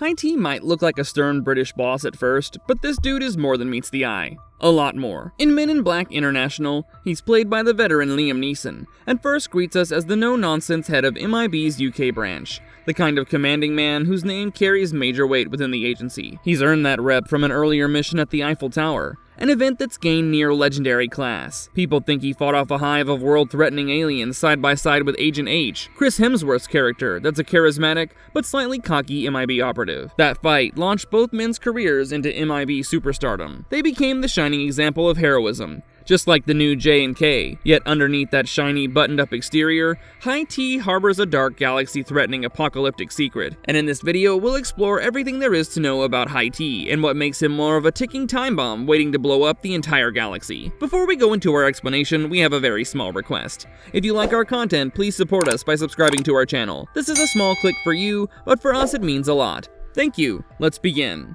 HighT might look like a stern British boss at first, but this dude is more than meets the eye. A lot more. In Men in Black International, he's played by the veteran Liam Neeson, and first greets us as the no-nonsense head of MIB's UK branch, the kind of commanding man whose name carries major weight within the agency. He's earned that rep from an earlier mission at the Eiffel Tower, an event that's gained near legendary class. People think he fought off a hive of world-threatening aliens side by side with Agent H, Chris Hemsworth's character that's a charismatic but slightly cocky MIB operative. That fight launched both men's careers into MIB superstardom. They became the shining example of heroism, just like the new J and K. Yet underneath that shiny, buttoned-up exterior, HighT harbors a dark, galaxy-threatening apocalyptic secret. And in this video, we'll explore everything there is to know about HighT and what makes him more of a ticking time bomb waiting to blow up the entire galaxy. Before we go into our explanation, we have a very small request. If you like our content, please support us by subscribing to our channel. This is a small click for you, but for us it means a lot. Thank you. Let's begin.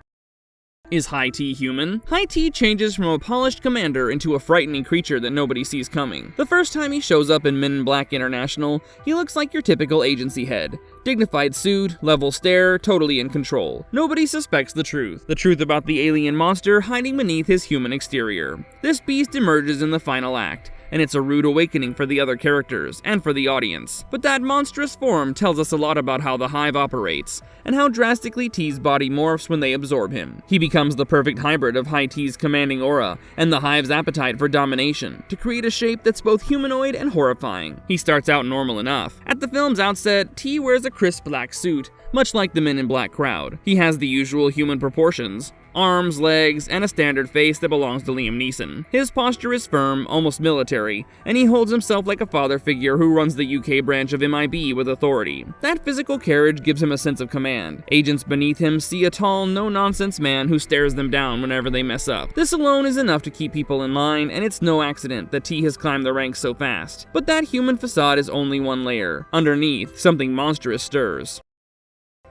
Is HighT human? HighT changes from a polished commander into a frightening creature that nobody sees coming. The first time he shows up in Men in Black International, he looks like your typical agency head. Dignified suit, level stare, totally in control. Nobody suspects the truth about the alien monster hiding beneath his human exterior. This beast emerges in the final act, and it's a rude awakening for the other characters, and for the audience. But that monstrous form tells us a lot about how the Hive operates, and how drastically T's body morphs when they absorb him. He becomes the perfect hybrid of HighT's commanding aura, and the Hive's appetite for domination, to create a shape that's both humanoid and horrifying. He starts out normal enough. At the film's outset, T wears a crisp black suit, much like the Men in Black crowd. He has the usual human proportions, arms, legs, and a standard face that belongs to Liam Neeson. His posture is firm, almost military, and he holds himself like a father figure who runs the UK branch of MIB with authority. That physical carriage gives him a sense of command. Agents beneath him see a tall, no-nonsense man who stares them down whenever they mess up. This alone is enough to keep people in line, and it's no accident that T has climbed the ranks so fast. But that human facade is only one layer. Underneath, something monstrous stirs.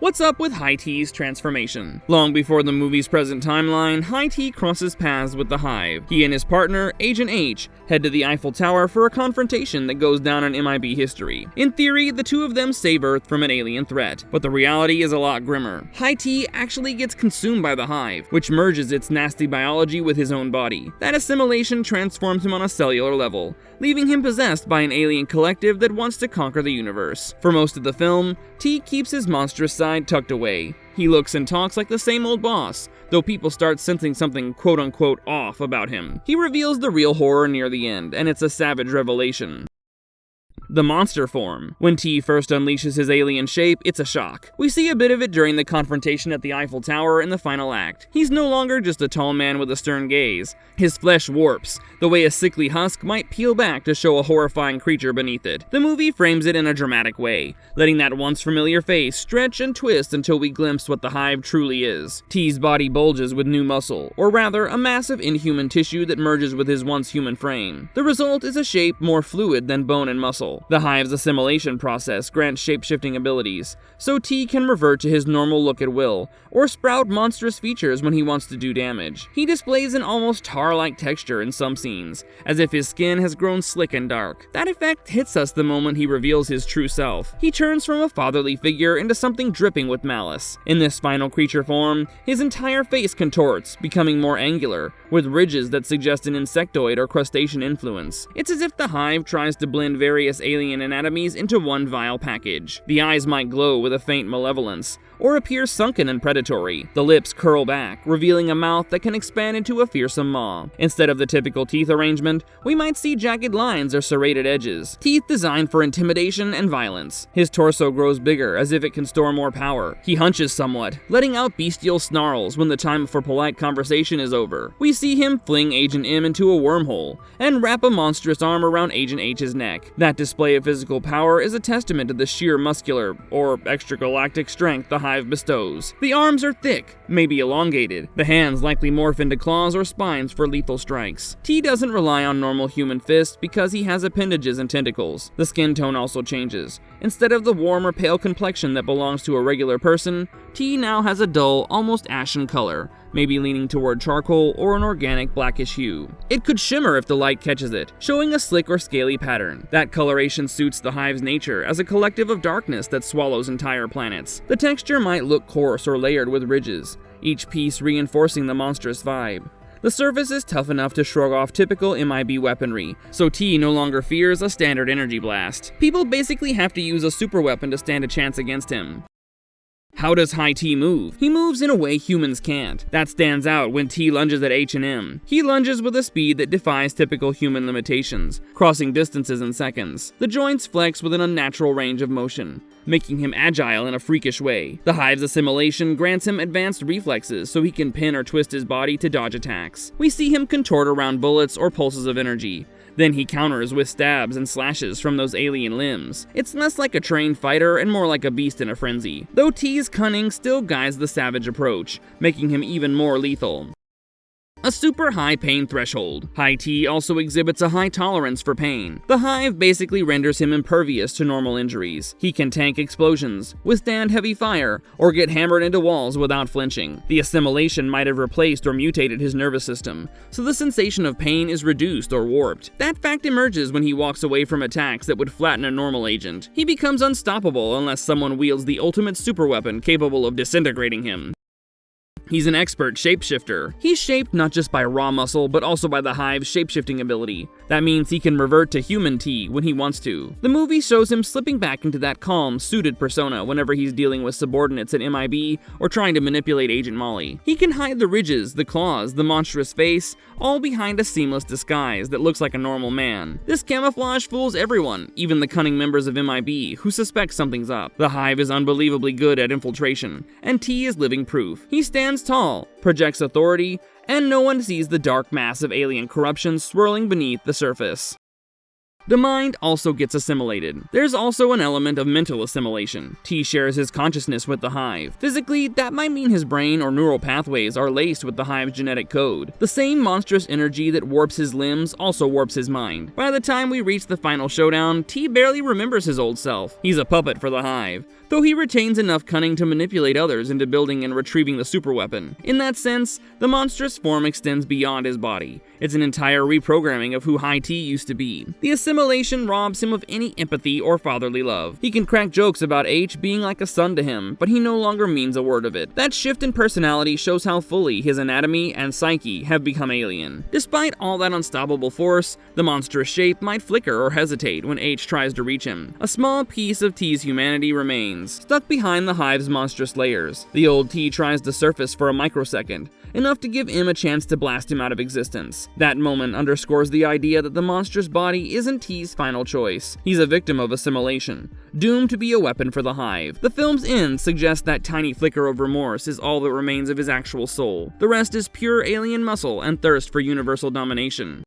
What's up with HighT's transformation? Long before the movie's present timeline, HighT crosses paths with the Hive. He and his partner, Agent H, head to the Eiffel Tower for a confrontation that goes down in MIB history. In theory, the two of them save Earth from an alien threat, but the reality is a lot grimmer. HighT actually gets consumed by the Hive, which merges its nasty biology with his own body. That assimilation transforms him on a cellular level, leaving him possessed by an alien collective that wants to conquer the universe. For most of the film, T keeps his monstrous side tucked away. He looks and talks like the same old boss, though people start sensing something quote-unquote off about him. He reveals the real horror near the end, and it's a savage revelation. The monster form. When T first unleashes his alien shape, it's a shock. We see a bit of it during the confrontation at the Eiffel Tower in the final act. He's no longer just a tall man with a stern gaze. His flesh warps, the way a sickly husk might peel back to show a horrifying creature beneath it. The movie frames it in a dramatic way, letting that once familiar face stretch and twist until we glimpse what the Hive truly is. T's body bulges with new muscle, or rather, a mass of inhuman tissue that merges with his once human frame. The result is a shape more fluid than bone and muscle. The Hive's assimilation process grants shape-shifting abilities, so T can revert to his normal look at will, or sprout monstrous features when he wants to do damage. He displays an almost tar-like texture in some scenes, as if his skin has grown slick and dark. That effect hits us the moment he reveals his true self. He turns from a fatherly figure into something dripping with malice. In this final creature form, his entire face contorts, becoming more angular, with ridges that suggest an insectoid or crustacean influence. It's as if the Hive tries to blend various alien anatomies into one vile package. The eyes might glow with a faint malevolence, or appear sunken and predatory. The lips curl back, revealing a mouth that can expand into a fearsome maw. Instead of the typical teeth arrangement, we might see jagged lines or serrated edges. Teeth designed for intimidation and violence. His torso grows bigger, as if it can store more power. He hunches somewhat, letting out bestial snarls when the time for polite conversation is over. We see him fling Agent M into a wormhole, and wrap a monstrous arm around Agent H's neck. That display of physical power is a testament to the sheer muscular, or extragalactic strength the Hive bestows. The arms are thick, maybe elongated. The hands likely morph into claws or spines for lethal strikes. T doesn't rely on normal human fists because he has appendages and tentacles. The skin tone also changes. Instead of the warm or pale complexion that belongs to a regular person, T now has a dull, almost ashen color, maybe leaning toward charcoal or an organic blackish hue. It could shimmer if the light catches it, showing a slick or scaly pattern. That coloration suits the Hive's nature as a collective of darkness that swallows entire planets. The texture might look coarse or layered with ridges, each piece reinforcing the monstrous vibe. The surface is tough enough to shrug off typical MIB weaponry, so T no longer fears a standard energy blast. People basically have to use a super weapon to stand a chance against him. How does HighT move? He moves in a way humans can't. That stands out when T lunges at H and M. He lunges with a speed that defies typical human limitations, crossing distances in seconds. The joints flex with an unnatural range of motion, making him agile in a freakish way. The Hive's assimilation grants him advanced reflexes so he can pin or twist his body to dodge attacks. We see him contort around bullets or pulses of energy. Then he counters with stabs and slashes from those alien limbs. It's less like a trained fighter and more like a beast in a frenzy, though T's cunning still guides the savage approach, making him even more lethal. A super high pain threshold. HighT also exhibits a high tolerance for pain. The Hive basically renders him impervious to normal injuries. He can tank explosions, withstand heavy fire, or get hammered into walls without flinching. The assimilation might have replaced or mutated his nervous system, so the sensation of pain is reduced or warped. That fact emerges when he walks away from attacks that would flatten a normal agent. He becomes unstoppable unless someone wields the ultimate superweapon capable of disintegrating him. He's an expert shapeshifter. He's shaped not just by raw muscle, but also by the Hive's shapeshifting ability. That means he can revert to human T when he wants to. The movie shows him slipping back into that calm, suited persona whenever he's dealing with subordinates at MIB or trying to manipulate Agent Molly. He can hide the ridges, the claws, the monstrous face, all behind a seamless disguise that looks like a normal man. This camouflage fools everyone, even the cunning members of MIB, who suspect something's up. The Hive is unbelievably good at infiltration, and T is living proof. He stands tall, projects authority, and no one sees the dark mass of alien corruption swirling beneath the surface. The mind also gets assimilated. There's also an element of mental assimilation. T shares his consciousness with the Hive. Physically, that might mean his brain or neural pathways are laced with the Hive's genetic code. The same monstrous energy that warps his limbs also warps his mind. By the time we reach the final showdown, T barely remembers his old self. He's a puppet for the Hive, though he retains enough cunning to manipulate others into building and retrieving the superweapon. In that sense, the monstrous form extends beyond his body. It's an entire reprogramming of who HighT used to be. The assimilation robs him of any empathy or fatherly love. He can crack jokes about H being like a son to him, but he no longer means a word of it. That shift in personality shows how fully his anatomy and psyche have become alien. Despite all that unstoppable force, the monstrous shape might flicker or hesitate when H tries to reach him. A small piece of T's humanity remains, stuck behind the Hive's monstrous layers. The old T tries to surface for a microsecond, enough to give M a chance to blast him out of existence. That moment underscores the idea that the monstrous body isn't T's final choice. He's a victim of assimilation, doomed to be a weapon for the Hive. The film's end suggests that tiny flicker of remorse is all that remains of his actual soul. The rest is pure alien muscle and thirst for universal domination.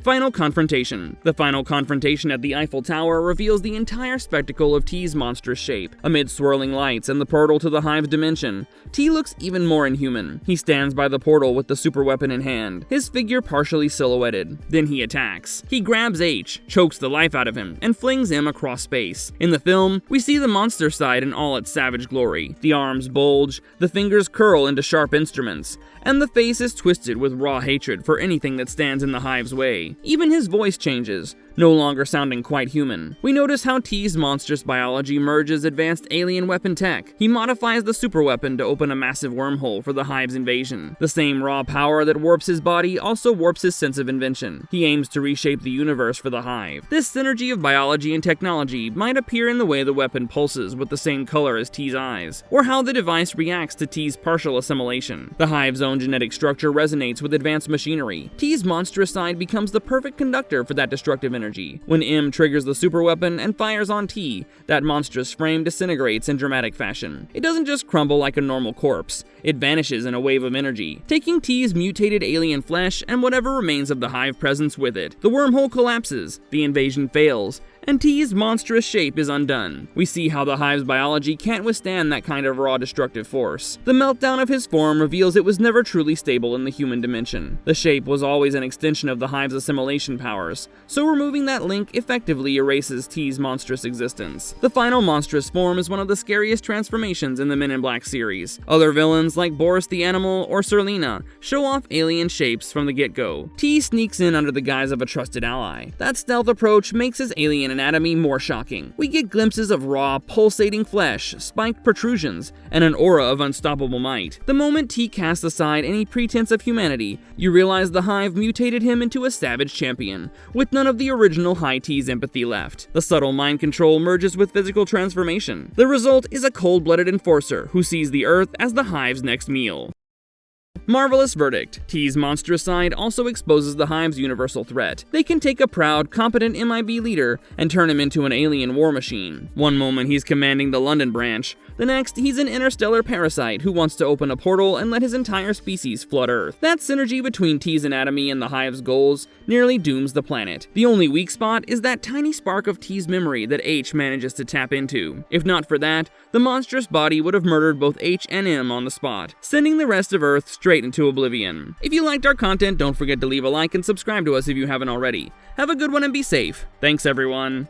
Final Confrontation. The final confrontation at the Eiffel Tower reveals the entire spectacle of T's monstrous shape. Amid swirling lights and the portal to the Hive's dimension, T looks even more inhuman. He stands by the portal with the superweapon in hand, his figure partially silhouetted. Then he attacks. He grabs H, chokes the life out of him, and flings him across space. In the film, we see the monster side in all its savage glory. The arms bulge, the fingers curl into sharp instruments, and the face is twisted with raw hatred for anything that stands in the Hive's way. Even his voice changes, no longer sounding quite human. We notice how T's monstrous biology merges advanced alien weapon tech. He modifies the superweapon to open a massive wormhole for the Hive's invasion. The same raw power that warps his body also warps his sense of invention. He aims to reshape the universe for the Hive. This synergy of biology and technology might appear in the way the weapon pulses with the same color as T's eyes, or how the device reacts to T's partial assimilation. The Hive's own genetic structure resonates with advanced machinery. T's monstrous side becomes the perfect conductor for that destructive energy. When M triggers the superweapon and fires on T, that monstrous frame disintegrates in dramatic fashion. It doesn't just crumble like a normal corpse, it vanishes in a wave of energy, taking T's mutated alien flesh and whatever remains of the Hive presence with it. The wormhole collapses, the invasion fails, and T's monstrous shape is undone. We see how the Hive's biology can't withstand that kind of raw destructive force. The meltdown of his form reveals it was never truly stable in the human dimension. The shape was always an extension of the Hive's assimilation powers, so removing that link effectively erases T's monstrous existence. The final monstrous form is one of the scariest transformations in the Men in Black series. Other villains like Boris the Animal or Serlina show off alien shapes from the get-go. T sneaks in under the guise of a trusted ally. That stealth approach makes his alien anatomy more shocking. We get glimpses of raw, pulsating flesh, spiked protrusions, and an aura of unstoppable might. The moment T casts aside any pretense of humanity, you realize the Hive mutated him into a savage champion, with none of the original HighT's empathy left. The subtle mind control merges with physical transformation. The result is a cold-blooded enforcer who sees the Earth as the Hive's next meal. Marvelous verdict. T's monstrous side also exposes the Hive's universal threat. They can take a proud, competent MIB leader and turn him into an alien war machine. One moment he's commanding the London Branch, the next he's an interstellar parasite who wants to open a portal and let his entire species flood Earth. That synergy between T's anatomy and the Hive's goals nearly dooms the planet. The only weak spot is that tiny spark of T's memory that H manages to tap into. If not for that, the monstrous body would have murdered both H and M on the spot, sending the rest of Earth straight into oblivion. If you liked our content, don't forget to leave a like and subscribe to us if you haven't already. Have a good one and be safe. Thanks everyone.